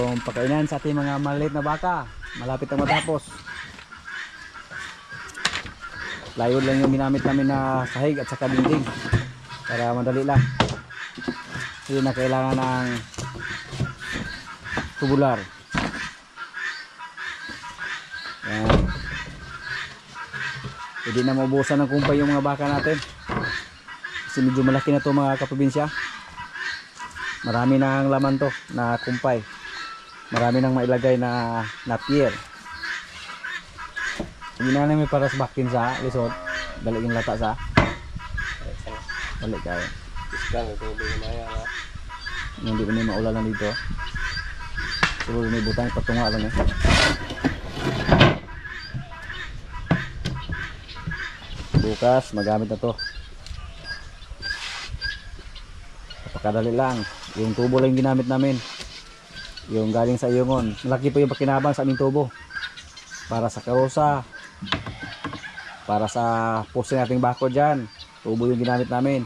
yung pagkainan sa ating mga maliit na baka. Malapit na matapos. Plywood lang yung ginamit namin na sahig at saka dingding para madali lang. Hindi na kailangan ng tubular. Yan. Hindi na maubusan ng kumpay yung mga baka natin. Kasi medyo malaki na to mga kaprobinsya. Marami na ang laman to na kumpay. Marami nang mailagay na pier. Hindi na namin para sa bakin sa lisod. Balik yung lata sa. Balik kayo. Hindi ko na maulalan dito. Siguro may butang patunga lang eh. Bukas magamit na to. Napakadali lang. Yung tubo lang yung ginamit namin. Yung galing sa Iyongon. Malaki po yung pakinabang sa aming tubo. Para sa karosa. Para sa poste nating bako dyan. Tubo yung ginamit namin.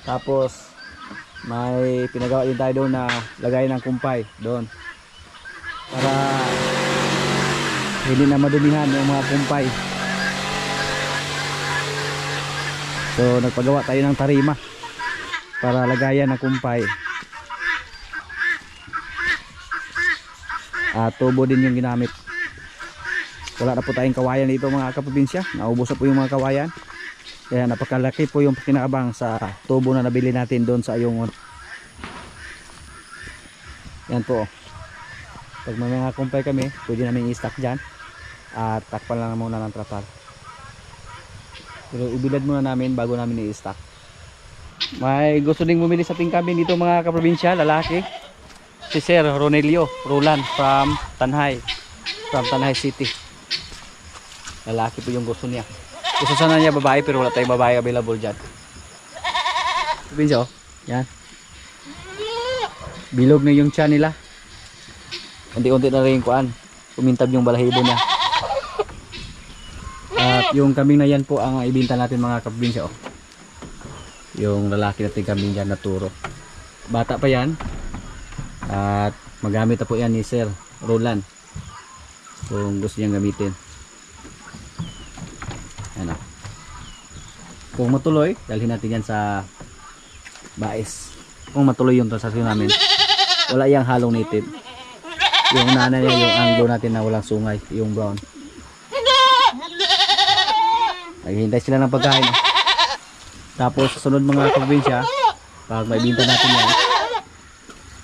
Tapos may pinagawa din tayo doon na lagay ng kumpay doon. Para hindi na madumihan yung mga kumpay. So nagpagawa tayo ng tarima para lagayan ng kumpay. At tubo din yung ginamit. Wala na po tayong kawayan dito mga kaprobinsya. Naubos na po yung mga kawayan. Kaya napakalaki po yung pakinabang sa tubo na nabili natin doon sa Iyongon. Yan po. Pag may mga kumpay kami, pwede namin i-stack dyan. At takpan lang muna ng trapal. Pero ibilad muna namin bago namin i-stack. May gusto ding bumili sa ating cabin dito mga kaprobinsya, lalaki. Si Sir Ronelio Roland from Tanhay City. Lalaki po yung gusto niya. Gusto sana niya babae pero wala tayong babae available dyan. Kaprobinsya, oh. Yan. Bilog na yung tiyan nila. Unti-unti na rin yung kuan. Kumintab yung balahibo niya. At yung kambing na yan po ang ibinta natin mga kaprobinsya, oh. Yung lalaki natin kambing dyan na turo. Bata pa yan. At magamit na po yan ni Sir Roland kung gusto niyang gamitin. Ano. Kung matuloy, dalhin natin yan sa bais. Kung matuloy yung transaksyon namin, wala yang halong native. Yung nanay niya, yung anglo natin na walang sungay, yung brown. Naghihintay sila ng pagkain. Tapos sa sunod mga kaprobinsya, pag maibinta natin yan,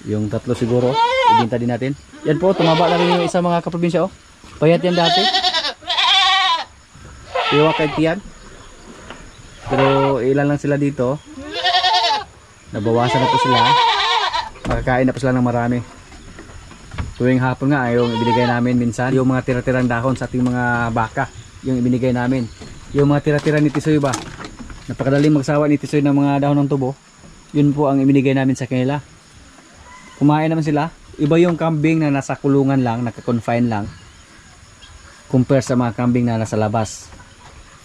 yung tatlo siguro, ibinta din natin. Yan po, tumaba na rin yung isa mga kaprobinsya, oh. Payat yan dati. Iwa kahit yan. Pero ilan lang sila dito. Nabawasan na po sila. Makakain na po sila ng marami. Tuwing hapon nga, yung ibinigay namin minsan, yung mga tira-tirang dahon sa ating mga baka, yung ibinigay namin. Yung mga tira-tira ni Tisoy ba, napakadaling magsawa ni Tisoy ng mga dahon ng tubo, yun po ang ibinigay namin sa kanila. Kumain naman sila. Iba yung kambing na nasa kulungan lang, naka-confine lang, compare sa mga kambing na nasa labas.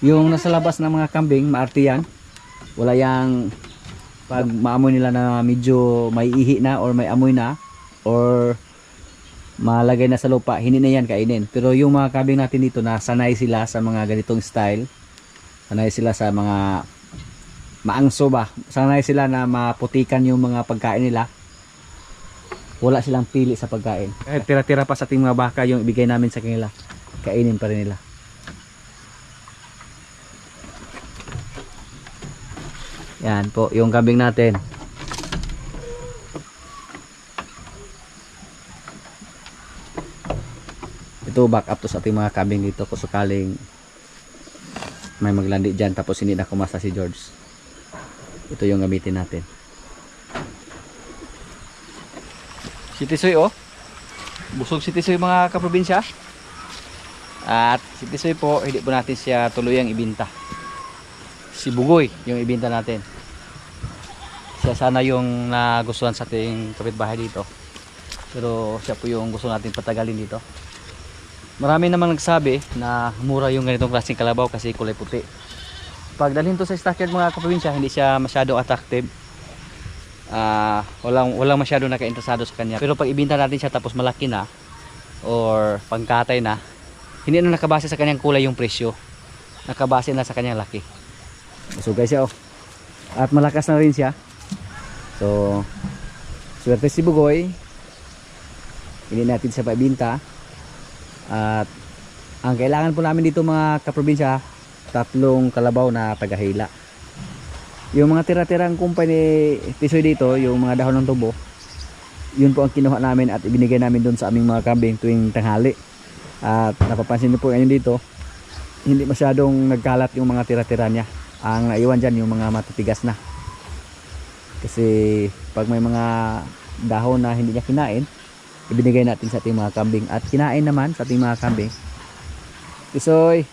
Yung nasa labas ng mga kambing, maarte yan. Wala yang pag maamoy nila na medyo may ihi na or may amoy na or malagay na sa lupa, hindi na yan kainin. Pero yung mga kambing natin dito na sanay sila sa mga ganitong style, sanay sila sa mga maangso ba, sanay sila na maputikan yung mga pagkain nila, wala silang pili sa pagkain. Kahit tira-tira pa sa ating mga baka yung ibigay namin sa kanila, kainin pa rin nila. Yan po yung kambing natin. Ito back up to sa ating mga kambing dito kung sakaling may maglandi dyan tapos hindi na kumasa si George. Ito yung gamitin natin. Si Tisoy, oh. Busog si Tisoy mga kaprobinsya. At si Tisoy po, hindi po natin siya tuluyang ibinta. Si Bugoy yung ibinta natin. Siya sana yung nagustuhan sa ating kapitbahay dito. Pero siya po yung gusto natin patagalin dito. Marami namang nagsabi na mura yung ganitong klaseng kalabaw kasi kulay puti. Pag dalhin to sa stockyard mga kaprobinsya, hindi siya masyado attractive. walang masyado naka-interesado sa kanya. Pero pag ibenta natin siya tapos malaki na or pangkatay na, hindi na nakabase sa kanyang kulay yung presyo, nakabase na sa kanyang laki. So guys, at malakas na rin siya. So swerte si Bugoy, hindi natin siya paibinta. At ang kailangan po namin dito mga kaprobinsya, 3 kalabaw na tagahila. Yung mga tira-tirang kumpanya Tisoy dito, yung mga dahon ng tubo, yun po ang kinuha namin at ibinigay namin doon sa aming mga kambing tuwing tanghali. At napapansin niyo po ngayon dito, hindi masyadong nagkalat yung mga tira-tira niya. Ang naiwan dyan yung mga matitigas na. Kasi pag may mga dahon na hindi niya kinain, ibinigay natin sa ating mga kambing. At kinain naman sa ating mga kambing. Tisoy,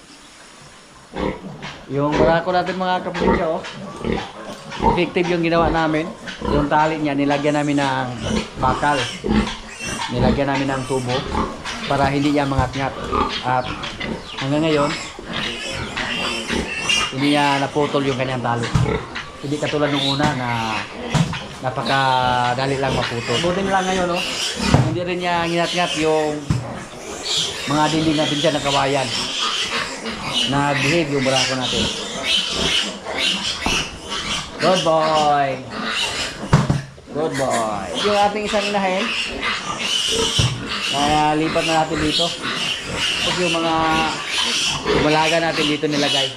yung barako natin mga kaprobinsya, effective yung ginawa namin. Yung tali niya nilagyan namin ng bakal, nilagyan namin ng tubo para hindi niya mangat-ngat. At hanggang ngayon hindi niya naputol yung kanyang tali. Hindi katulad nung una na napakadali lang maputol. Buti na lang ngayon, hindi rin niya nginat-ngat yung mga dinding natin dyan na kawayan. Nag-behave yung barako natin. Good boy. Good boy. Yung ating isang inahin, lipat na natin dito. Tapos yung mga malaga natin dito nilagay.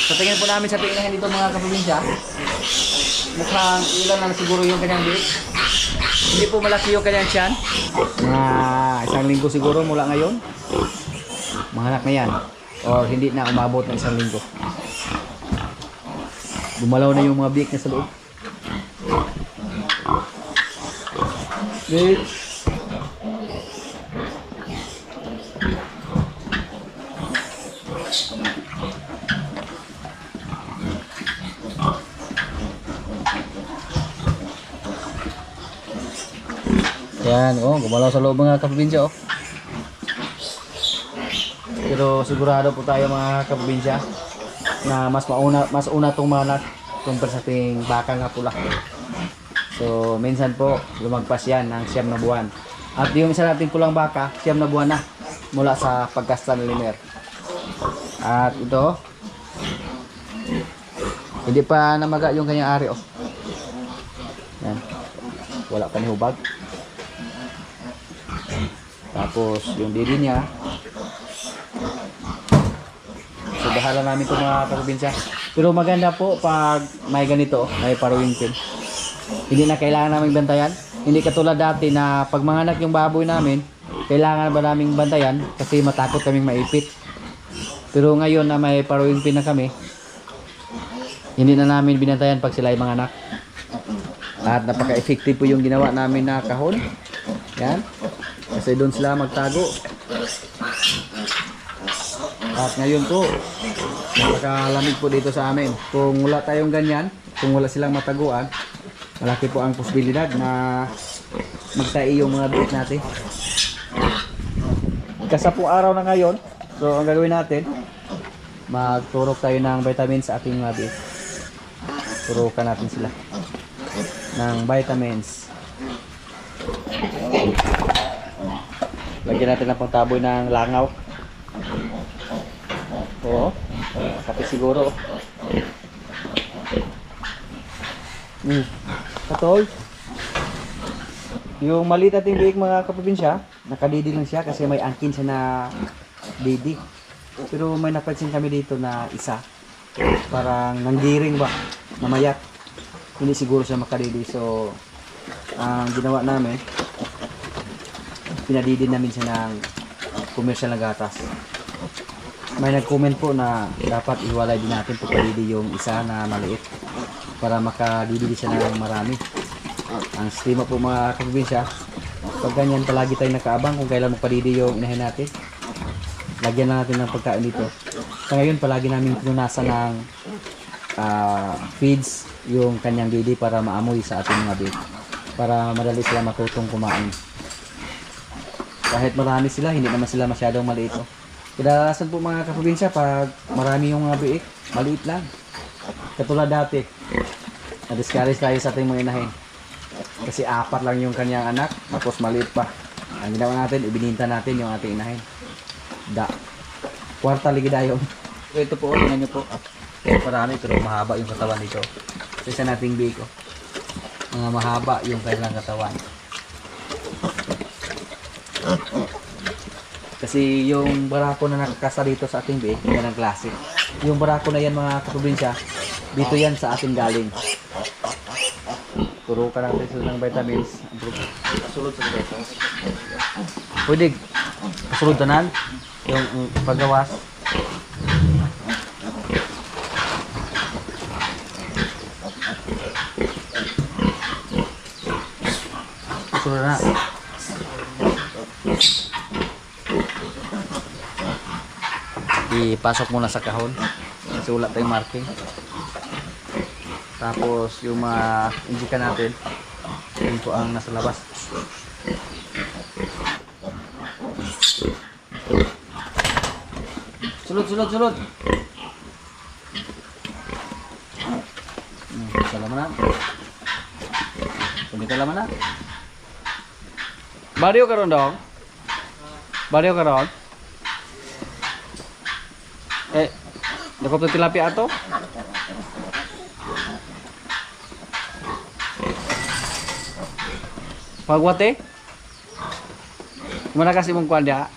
Sa tingin po namin sa inahin dito mga kaprobinsya, mukhang ilan lang siguro yung kanyang biik. Hindi po malaki yung kanyang tiyan. Isang linggo siguro mula ngayon, mahanak na yan. Or hindi na umabot ng isang linggo. Bumalaw na yung mga biik niya sa loob. Wait. Yan, gumalaw sa loob mga kaprobinsya, Pero sigurado po tayo mga kaprobinsya na mas una tong manak kumpara sa ating baka nga pula. So minsan po lumagpas yan ng 9 na buwan. At yung isa nating pulang baka, 9 na buwan na mula sa pagkasta ng limer. At ito, hindi pa namaga yung kanyang ari, Yan. Wala pa ni hubag. Tapos yung didi niya, so bahala namin ito mga kaprobinsya. Pero maganda po pag may ganito, may paruwing pin. Hindi na kailangan namin bantayan. Hindi katulad dati na pag manganak yung baboy namin, kailangan ba naming bantayan kasi matakot kaming maipit. Pero ngayon na may paruwing pin na kami, hindi na namin binantayan pag sila ay manganak. At napaka-effective po yung ginawa namin na kahon. Yan. Kasi doon sila magtago. At ngayon po, napakalamig po dito sa amin. Kung wala tayong ganyan, kung wala silang mataguan, malaki po ang posibilidad na magtai yung mga biik natin. Kasapong araw na ngayon, so ang gagawin natin, magturok tayo ng vitamins sa ating mga biik. Turukan natin sila ng vitamins. Lagyan natin ng pangtaboy ng langaw. Kape siguro. Katol. Yung maliit nating biik mga kaprobinsya, nakadidi lang siya kasi may angkin siya na didi. Pero may napansin kami dito na isa. Parang nanggiring ba, namayat. Hindi siguro siya makadidi. So, ang ginawa namin, pinadidi namin siya ng commercial na gatas. May nag-comment po na dapat iwalay din natin pagpadidi yung isa na maliit para makadidi siya ng marami. Ang sistema po mga kaprobinsya, pag ganyan palagi tayong nakaabang kung kailan magpadidi yung inahin natin. Lagyan lang natin ng pagkain dito. Sa ngayon palagi namin pinunasan ng feeds yung kanyang didi para maamoy sa ating mga biik. Para madali sila matutong kumain. Kahit marami sila, hindi naman sila masyadong maliit. Kadalasan po mga kaprobinsya, pag marami yung mga biik, maliit lang. Katulad dati, Na-discourage tayo sa ating mga inahin. Kasi 4 lang yung kanyang anak, tapos maliit pa. Ang ginawa natin, ibininta natin yung ating inahin. Kwarta ligida yung. So ito po, tingnan nyo po. Marami pero mahaba yung katawan nito. So isa nating bigo. Mga mahaba yung kanilang katawan. Kasi yung barako na nakakasa dito sa ating biik, yan ang klase. Yung barako na yan mga kaprobinsya, dito yan sa ating galing. Turo ka natin sila ng vitamins. Kasulod sa vitamins. Pwede. Kasulod tanan. Yung paggawas. Kasulod na. Ipasok muna sa kahon. Kasi wala tayong marking. Tapos yung mga injika natin, yun po ang nasa labas. Sulod. Salaman na. Punita laman na. Baryo karon dong. Baryo karon. Nakop to tilapia ato. Pagwate? Kumana kasi mong kuwan dia?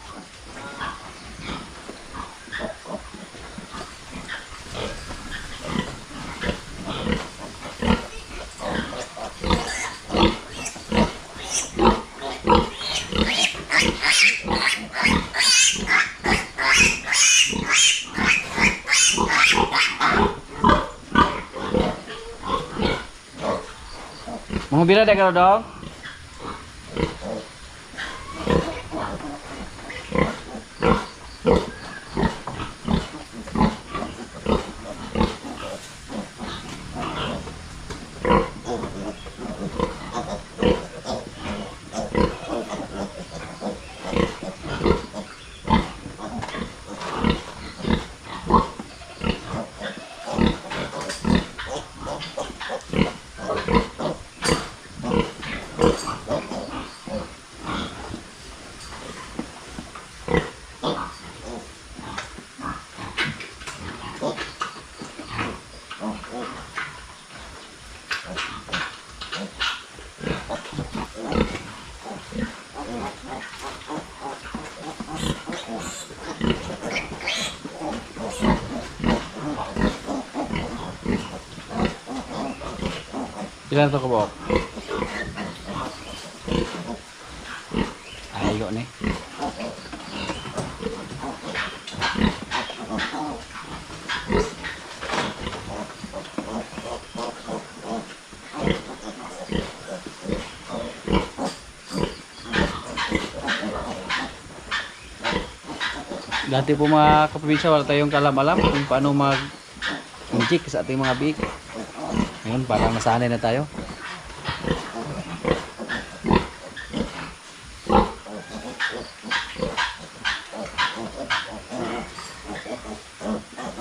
Mau bira deh kalau dong. Ilan to kabok? Ayo nih. Dati po mga kaprobinsya, wala tayong kalam-alam kung paano mag-injik sa ating mga biik. Ngayon parang nasanay na tayo.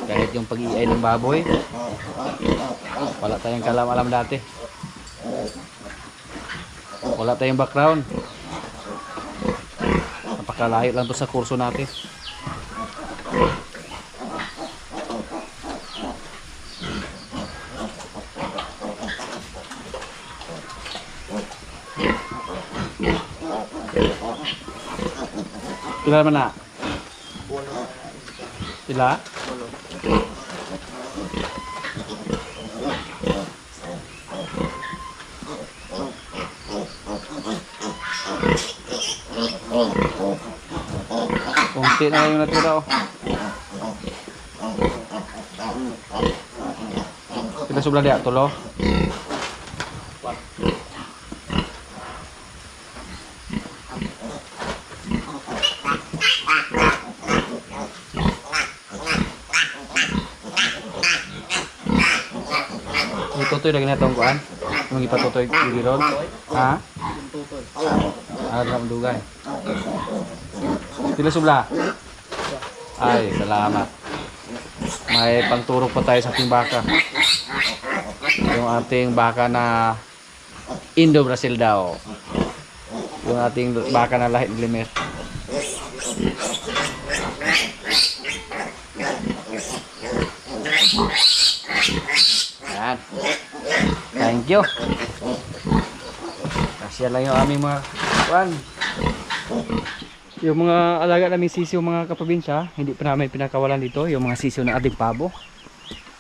Kahit yung pag-iay ng baboy, wala tayong kalam-alam dati. Wala tayong background. Napakalayo lang to sa kurso natin. Pila man na? Pila? Kunti na yung natira oh. Kita sebelah dia tuh loh. Tutoy lagi na itong kuan. Yung ipatutoy dili ron. Ha? Ada na dugay. Pila subla? Ay, salamat. May pangturok pa tayo sa ating baka. Yung ating baka na Indo Brazil daw. Yung ating baka na lahi ni Limer. Yan. Thank you. Kasya lang yung aming mga kuwan. Yung mga alaga naming sisiw mga kaprobinsya, hindi pa namin pinakawalan dito. Yung mga sisiw ng ating pabo.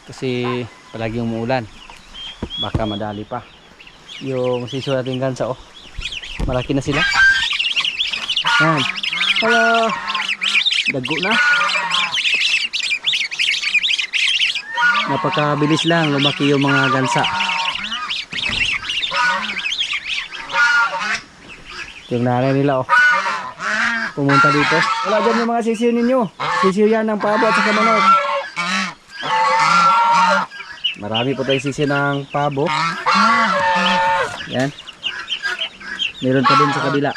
Kasi palagi umuulan. Baka madali pa. Yung sisiw nating gansa, oh. Malaki na sila. Yan. Hello. Dago na. Napakabilis lang lumaki yung mga gansa. Yung nanay nila, oh. Pumunta dito. Wala dyan yung mga sisiw ninyo. Sisiw yan ng pabo at saka manok. Marami po tayong sisiw ng pabo. Yan. Meron pa din sa kabila.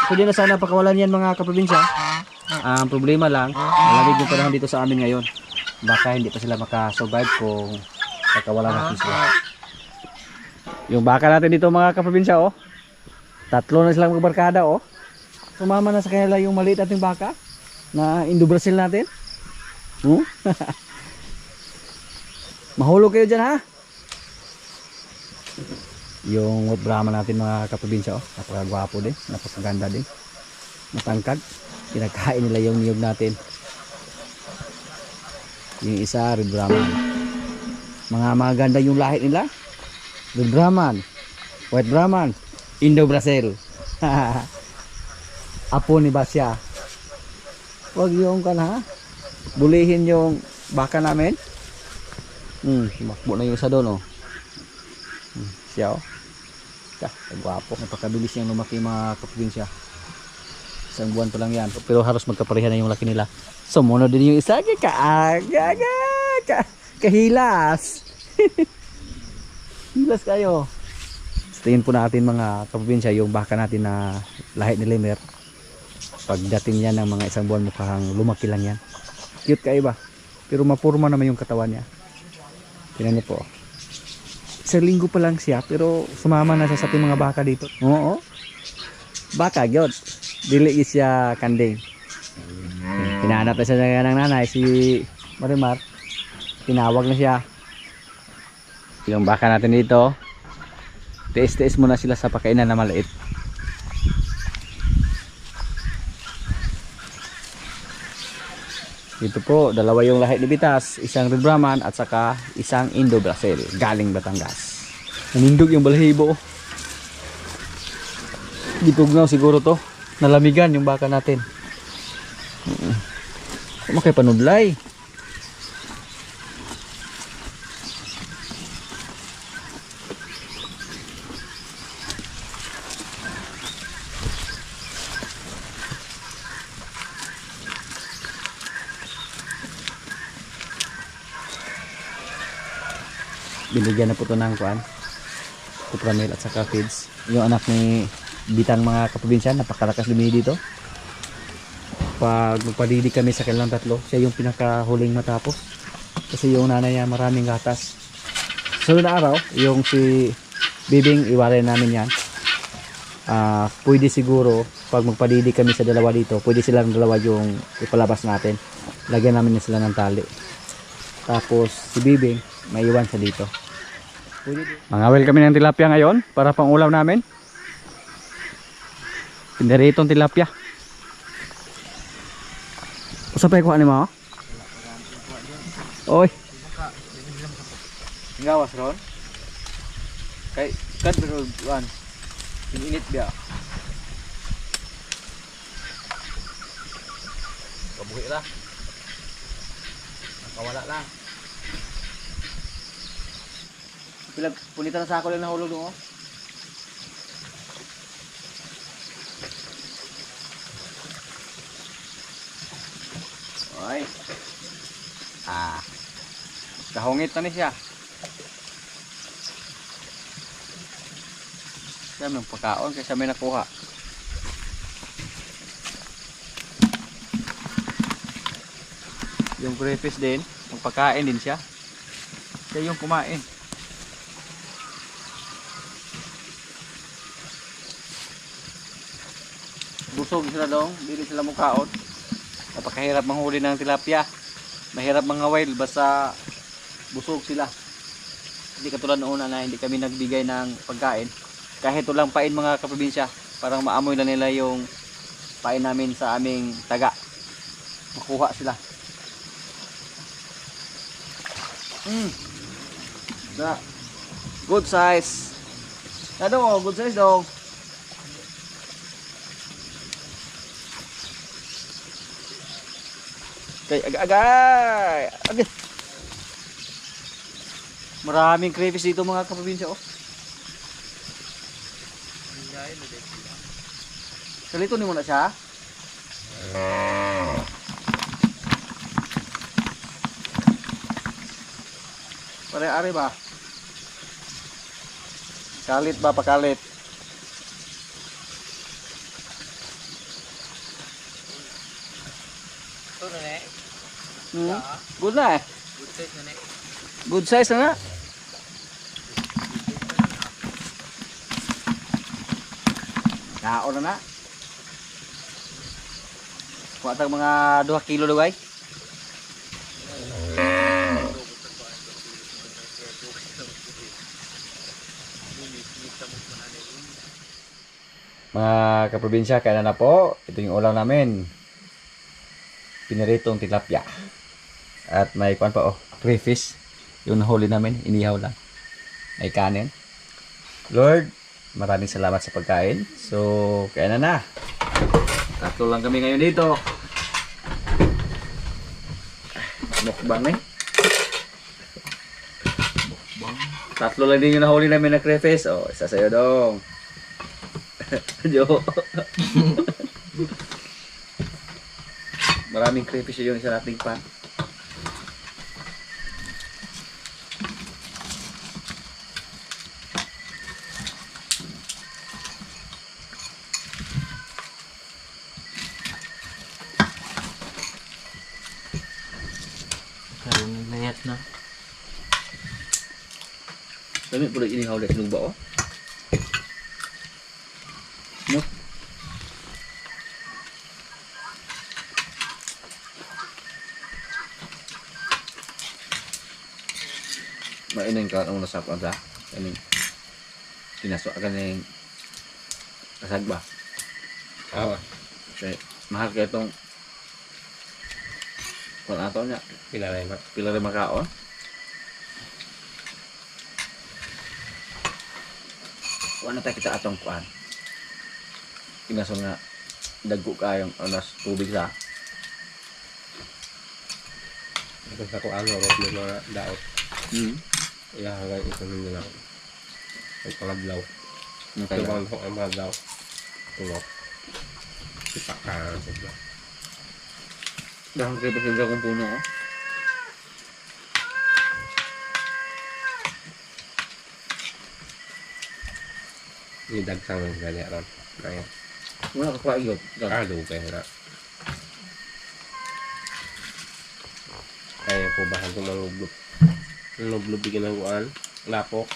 Pwede na sana pakawalan yan mga kaprobinsya. Ang problema lang, malamig yung panahon dito sa amin ngayon. Baka hindi pa sila makasurvive kung pakawalan natin sila. Yung baka natin dito mga kaprobinsya, oh. 3 na silang magbarkada, oh. Sumama na sa kanila yung maliit nating baka na Indo Brazil natin. Mahulog kayo dyan, ha? Yung Brahma natin mga kaprobinsya, oh. Napakagwapo din, napakaganda din, matangkad. Kinakain nila yung niyog natin. Yung isa Red Brahman. Mga maganda yung lahi nila. Red Brahman, White Brahman, Indo Brazil. Apo ni Basya. Wag yung ha. Bulihin yung baka namin. Makbo na yung isa doon, oh. Siya, oh. Gwapo. Napakabilis yung lumaki mga kaprobinsya. Isang buwan pa lang yan. Pero halos magkapareha na yung laki nila. Sumunod din yung isa. Kahilas. Hilas kayo. Tingin po natin mga kaprobinsya yung baka natin na lahi ni Limer. Pagdating niya ng mga isang buwan mukhang lumaki lang yan. Cute kayo ba? Pero mapurma naman yung katawan niya. Tingnan niyo po. 1 linggo pa lang siya pero sumama na siya sa ating mga baka dito. Oo. Baka gyud. Dili siya kanding. Pinahanap na siya ng nanay si Marimar. Tinawag na siya. Yung baka natin dito, tiis-tiis muna sila sa pakainan na maliit. Dito po, dalawa yung lahi ni Bitas, isang Red Brahman at saka isang Indo Brazil, galing Batangas. Nanindog yung balahibo. Ditugnaw siguro to. Nalamigan yung baka natin. Makay panudlay. Binigyan na po ito ng kuan, Kupramil at saka feeds. Yung anak ni Bitang mga kaprobinsya, napakalakas lumili dito. Pag magpadidi kami sa kanilang tatlo, siya yung pinakahuling matapos. Kasi yung nanay niya maraming gatas. Sunod na araw, yung si Bibing, iwalay namin yan. Pwede siguro, pag magpadidi kami sa dalawa dito, pwede silang dalawa yung ipalabas natin. Lagyan namin sila ng tali. Tapos si Bibing, may iwan siya dito. Mangawil kami ng tilapia ngayon para pang ulam namin. Pindaritong tilapia. Usapay ko ani mo? Oy. Ngawas ron. Kay kad pero one. Init biya. Kabuhi ra. Nakawala lang. Pilag punitan sa ako lang nahulog doon, oh. Oy. Kahungit na ni siya. Dami ng pagkaon kasi may nakuha. Yung crayfish din, magpakain din siya. Siya yung kumain. Busog sila dong, hindi sila mukaon. Napakahirap manghuli ng tilapia. Mahirap mangawil basta busog sila. Hindi katulad noon na hindi kami nagbigay ng pagkain. Kahit walang pain mga kaprobinsya, parang maamoy na nila yung pain namin sa aming taga. Makuha sila. Good size. Ano, good size dong. Okay, agay. Agay. Maraming crayfish dito mga kaprobinsya oh. Kalito ni mo na siya. Pare-ari ba? Kalit ba pakalit? Ito na eh. Good na eh. Good size na eh. Good size na nga. Kaon na na. Kuha tag mga 2 kilo dugay. Mga kaprobinsya, kaya na po. Ito yung ulam namin. Piniritong tilapia. At may kuan pa oh, crayfish. Yung nahuli namin, inihaw lang. May kanin. Lord, maraming salamat sa pagkain. So, kaya na. Tatlo lang kami ngayon dito. Mukbang eh. Tatlo lang din yung nahuli namin na crayfish. Oh, isa sa'yo dong. Jo. Maraming crayfish yung isa nating pan. Karong nayat na. Dami po ini hawlek nung ba oh. No? Maining ka ang nasapan sa kaning tinasok ka ning kasag ba? Oo. Kasi mahal ka itong kung ato niya pila rin makaon. Kung ano tayo kita atong kuan kinaso nga dagko kayong anas tubig sa Ito sa kung ano, road ng mga daot. Ihahagay ito nila lang. Ay pangablaw. yung Ito kaya bang kung ang mga daot. Tulok. Sipak ka na sa blaw. dahang kayo pasilga kong puno oh. Nidagsang ng ganyan ron. Ngayon. Wala ka paiyot. Kaya na. Kaya po bahan itong mga lublob. Ang lublob ginagawan. Lapok.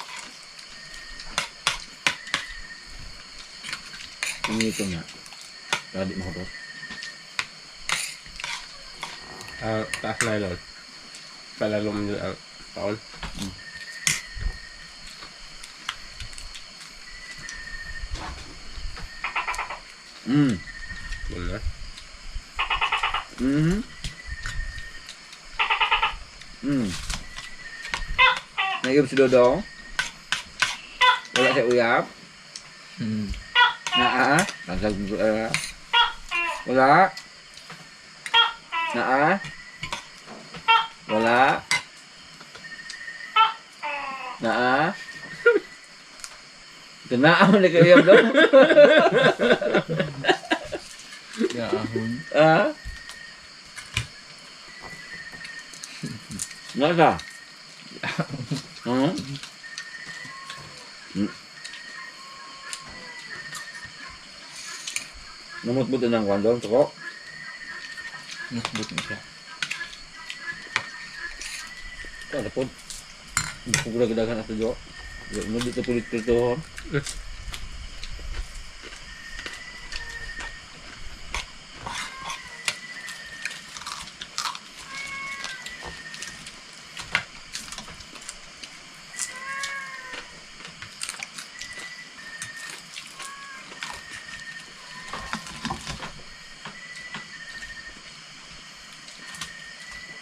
Ito nga. Kaya di makutot. Taas na yun. Palalom nyo ang taon. Yun na. Naiup si Dodong. Wala siya uyap. Naa. Nagsag wala. Naa. Wala. Naa. Kenaan mo na kayo uyap dong. Ya ahon. Ah. Nada. Namutbut na ng kwandong, tuko. Nasbot na siya. Ano po? Hindi ko gulagdagan at jo. Ano dito pulit ito?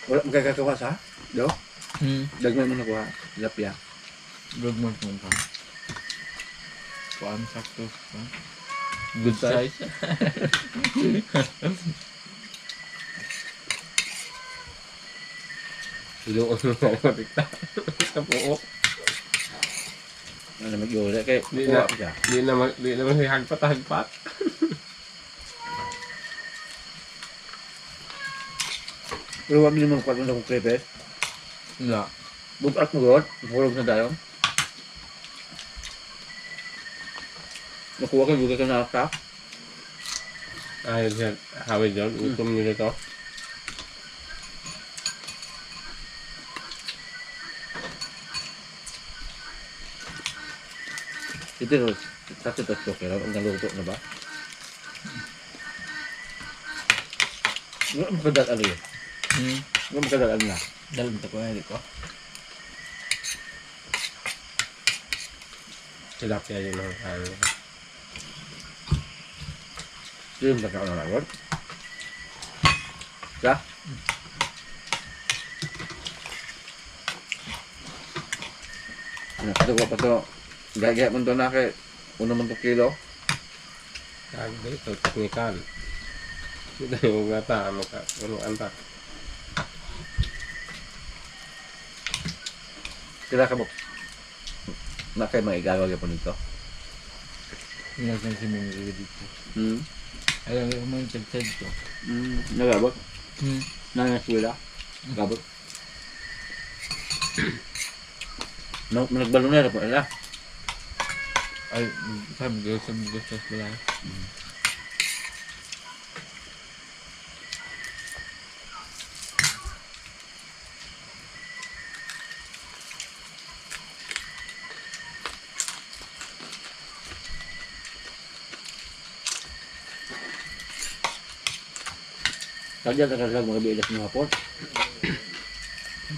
Wala magkakagawa sa? Do? Dagmay mo nakuha. Lapya. Good month mo pa. Kuan sakto. Good size. Ilo ko nung matikta. Sa puok. Ano mag-iula kay Di kuha na, siya. di naman si hagpat. Pero wag niyo mong kwat ng krepes. Wala. Bukas mo god. Hulog na tayo. Nakuha kayo bukas ka na ata. Ayun siya, hawid yun, utom nyo nito. Ito rin. Kasi ito okay lang. Ang naluto na ba? Nga magkadal ano yun? Nga magkadal ano na? Dalam ta ko ay ko. Tilapia yun ang kaya. Ito yung magkakaroon na lang. Sa? Ito ko pa ito. Gaya mo ito na kay 1 man to kilo. Kaya ito, teknikal. Ito yung gata, ano anta. Sila ka mo. Na kayo mga igagawa ka po nito. Ina sa si mga dito. Ay ang mo yung tagtag ko. Nagabot? Nangaswila? Gabot? Nagbalo na po nila. Ay sabi ko sa mga gusto sila. Kaya nagkalag mga biilas ng hapon.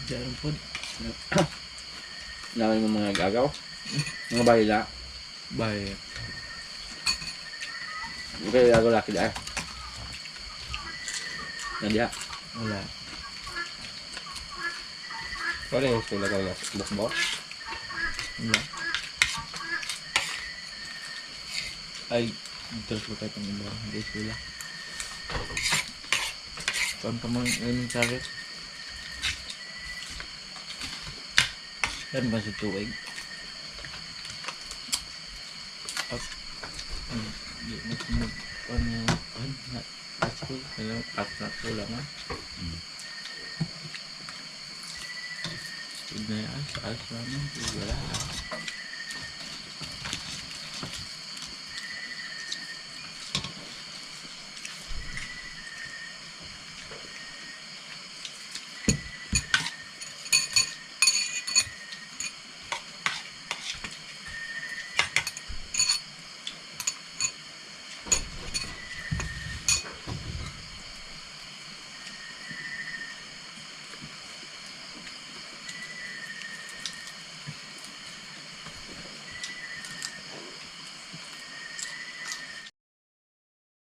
Diyan po. Namin mo mga gagaw. Mga bahila. Bye. Okay, gagaw laki dahil. Nandiya. Wala. Wala yung sulat ng bukbok. Wala. Ay, terus ko tayo pang iba. Hindi sila. Kapan pa mo yung sarit? Kan ba sa tuwig? Up. Di mo sumag. Ano? Ano? Asko. Kaya at ko lang ha. Huwag na yan. Sa alas naman. Wala lang.